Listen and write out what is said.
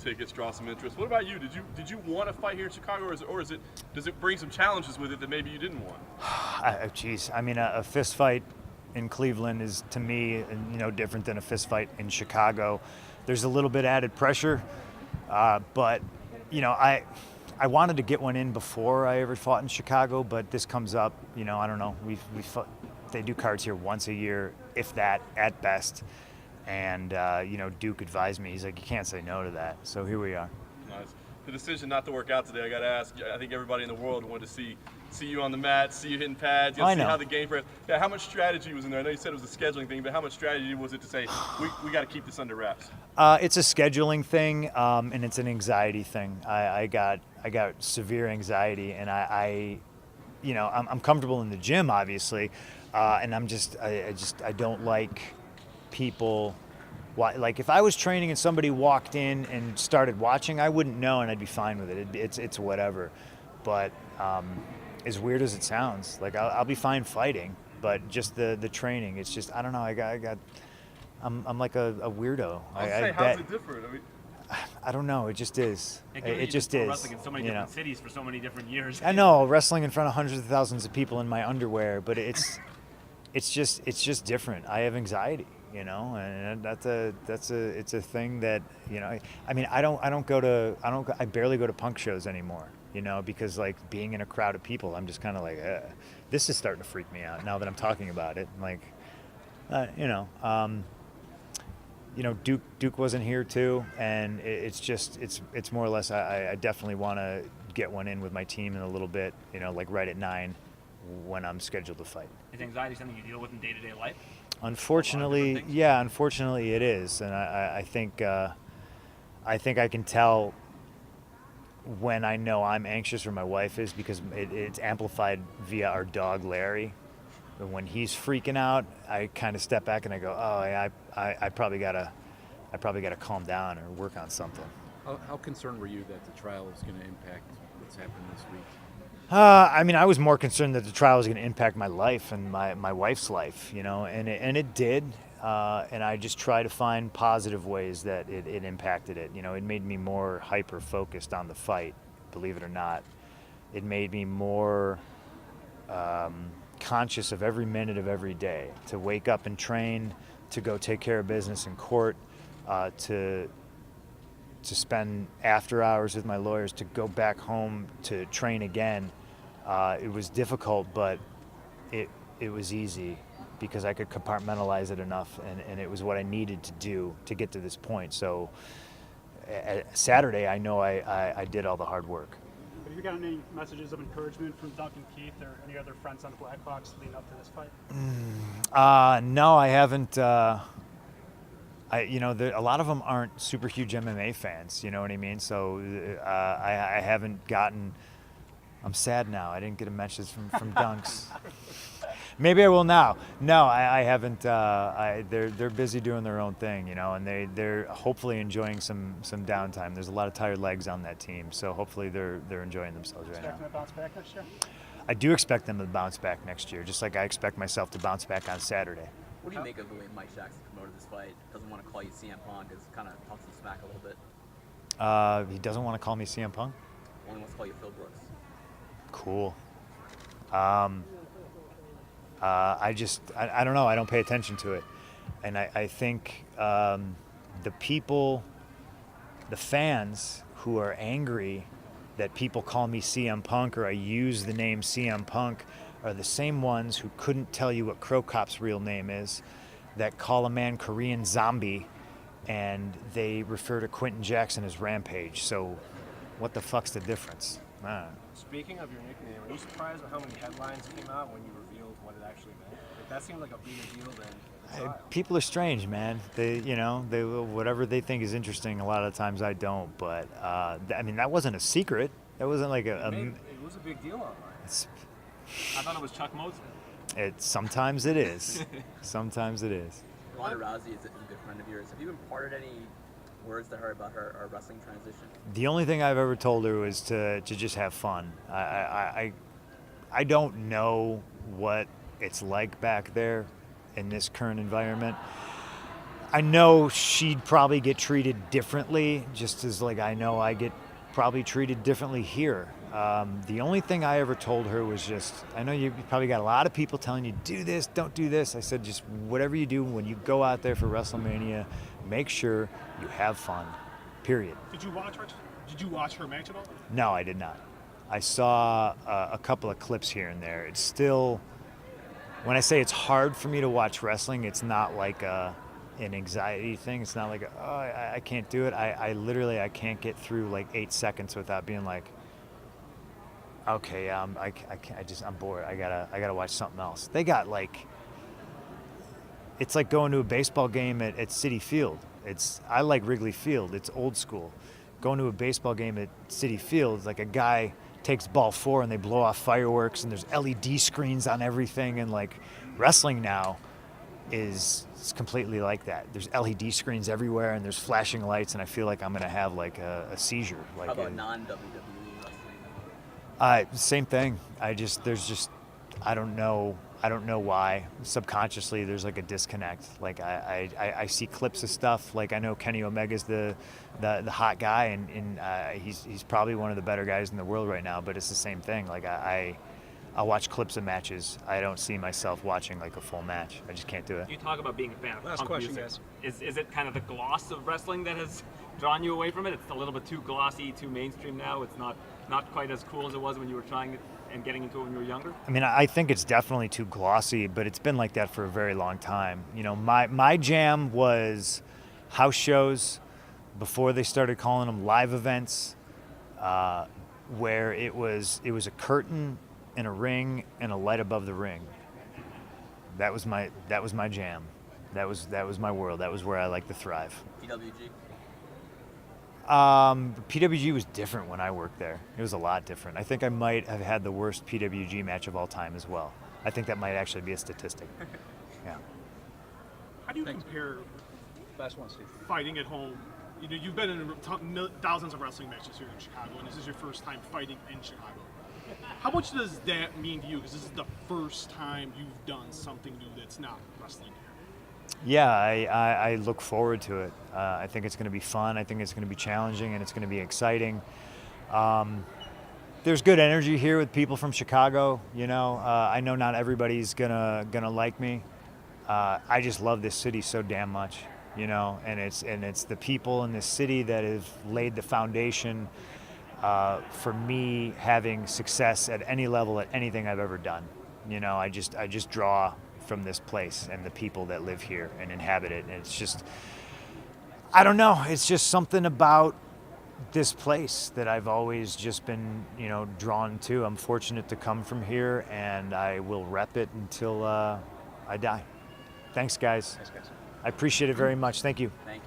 tickets, draw some interest. What about you? Did you want to fight here in Chicago, or does it bring some challenges with it that maybe you didn't want? Geez, I mean, a fist fight in Cleveland is, to me, different than a fist fight in Chicago. There's a little bit added pressure, but I wanted to get one in before I ever fought in Chicago, but this comes up. I don't know. We fought, they do cards here once a year, if that, at best. And Duke advised me. He's like, you can't say no to that. So here we are. Nice. The decision not to work out today, I got to ask. I think everybody in the world wanted to see you on the mat, see you hitting pads, see how the game plays. Yeah, how much strategy was in there? I know you said it was a scheduling thing, but how much strategy was it to say we got to keep this under wraps? It's a scheduling thing, and it's an anxiety thing. I got severe anxiety, and I'm comfortable in the gym, obviously, and I don't like people. Like if I was training and somebody walked in and started watching, I wouldn't know, and I'd be fine with it. It's whatever. But as weird as it sounds, like I'll be fine fighting, but just the training, it's just, I don't know. I'm like a weirdo. How's it different? I don't know. It just is. It just is. Wrestling in so many different cities for so many different years. I know, wrestling in front of hundreds of thousands of people in my underwear, but it's just different. I have anxiety, and it's a thing that, I mean, I barely go to punk shows anymore, because like being in a crowd of people, I'm just kind of like, this is starting to freak me out now that I'm talking about it. Like, Duke wasn't here too, and it's more or less, I definitely want to get one in with my team in a little bit, like right at 9 when I'm scheduled to fight. Is anxiety something you deal with in day-to-day life? Unfortunately, unfortunately it is, and I think I can tell when I know I'm anxious or my wife is, because it's amplified via our dog Larry. And when he's freaking out, I kind of step back and I go, oh, yeah, I probably gotta calm down or work on something. How concerned were you that the trial was going to impact what's happened this week? I mean, I was more concerned that the trial was going to impact my life and my wife's life, and it did. And I just try to find positive ways that it impacted it. It made me more hyper-focused on the fight, believe it or not. It made me more conscious of every minute of every day, to wake up and train, to go take care of business in court, to spend after hours with my lawyers, to go back home to train again. It was difficult, but it was easy because I could compartmentalize it enough, and it was what I needed to do to get to this point. So Saturday, I know I did all the hard work. Have you gotten any messages of encouragement from Duncan Keith or any other friends on the Blackhawks leading up to this fight? No, I haven't. A lot of them aren't super huge MMA fans, you know what I mean? So I haven't gotten. I'm sad now. I didn't get a message from Dunks. Maybe I will now. No, I haven't. They're busy doing their own thing, and they're hopefully enjoying some downtime. There's a lot of tired legs on that team, so hopefully they're enjoying themselves right now. Expecting them to bounce back next year? I do expect them to bounce back next year, just like I expect myself to bounce back on Saturday. What do you make of the way Mike Jackson promoted this fight? Doesn't want to call you CM Punk, is kind of talks some smack a little bit. He doesn't want to call me CM Punk? Only wants to call you Phil Brooks. Cool. I don't know. I don't pay attention to it. And I think the people, the fans who are angry that people call me CM Punk or I use the name CM Punk are the same ones who couldn't tell you what Crow Cop's real name is, that call a man Korean Zombie, and they refer to Quentin Jackson as Rampage. So what the fuck's the difference? Speaking of your nickname, are you surprised at how many headlines came out when you revealed what it actually meant? Like, that seemed like a bigger deal than the trial. People are strange, man. They whatever they think is interesting. A lot of times I don't, but I mean, that wasn't a secret. That wasn't like it was a big deal online. I thought it was Chuck Mosley. Sometimes it is. Sometimes it is. Ronda Rousey is a good friend of yours. Have you imparted any words to her about her wrestling transition? The only thing I've ever told her was to just have fun. I don't know what it's like back there in this current environment. I know she'd probably get treated differently, just as like I know I get probably treated differently here. The only thing I ever told her was just, I know you probably got a lot of people telling you, do this, don't do this. I said, just whatever you do when you go out there for WrestleMania, make sure you have fun, period. Did you watch her match at all? No, I did not. I saw a couple of clips here and there. It's still, when I say it's hard for me to watch wrestling, it's not like an anxiety thing. It's not like, oh, I can't do it. I literally, I can't get through like 8 seconds without being like, okay, I'm bored. I gotta watch something else. They got like, it's like going to a baseball game at Citi Field. I like Wrigley Field. It's old school. Going to a baseball game at Citi Field, like a guy takes ball 4 and they blow off fireworks and there's LED screens on everything, and like wrestling now is completely like that. There's LED screens everywhere and there's flashing lights, and I feel like I'm gonna have like a seizure. Like, how about non-WWE wrestling? Same thing. I don't know why. Subconsciously, there's like a disconnect. Like I see clips of stuff. Like I know Kenny Omega's the hot guy, and he's probably one of the better guys in the world right now. But it's the same thing. Like I'll watch clips of matches. I don't see myself watching like a full match. I just can't do it. You talk about being a fan of Last punk question, music. guys. Is it kind of the gloss of wrestling that has drawn you away from it? It's a little bit too glossy, too mainstream now. It's not quite as cool as it was when you were trying it and getting into it when you were younger? I mean, I think it's definitely too glossy, but it's been like that for a very long time. You know, my jam was house shows before they started calling them live events, where it was a curtain and a ring and a light above the ring. That was my jam. That was my world. That was where I liked to thrive. PWG? PWG was different when I worked there. It was a lot different. I think I might have had the worst PWG match of all time as well. I think that might actually be a statistic. Yeah. How do you compare Last one, Steve. fighting at home? You know, you've been in thousands of wrestling matches here in Chicago, and this is your first time fighting in Chicago. How much does that mean to you? Because this is the first time you've done something new that's not wrestling. Yeah, I look forward to it. I think it's going to be fun. I think it's going to be challenging, and it's going to be exciting. There's good energy here with people from Chicago. You know, I know not everybody's gonna like me. I just love this city so damn much. You know, and it's the people in this city that have laid the foundation for me having success at any level at anything I've ever done. You know, I just draw from this place and the people that live here and inhabit it. And it's just, I don't know, it's just something about this place that I've always just been, you know, drawn to. I'm fortunate to come from here, and I will rep it until I die. Thanks, guys. Thanks, guys. I appreciate it very much. Thank you. Thank you.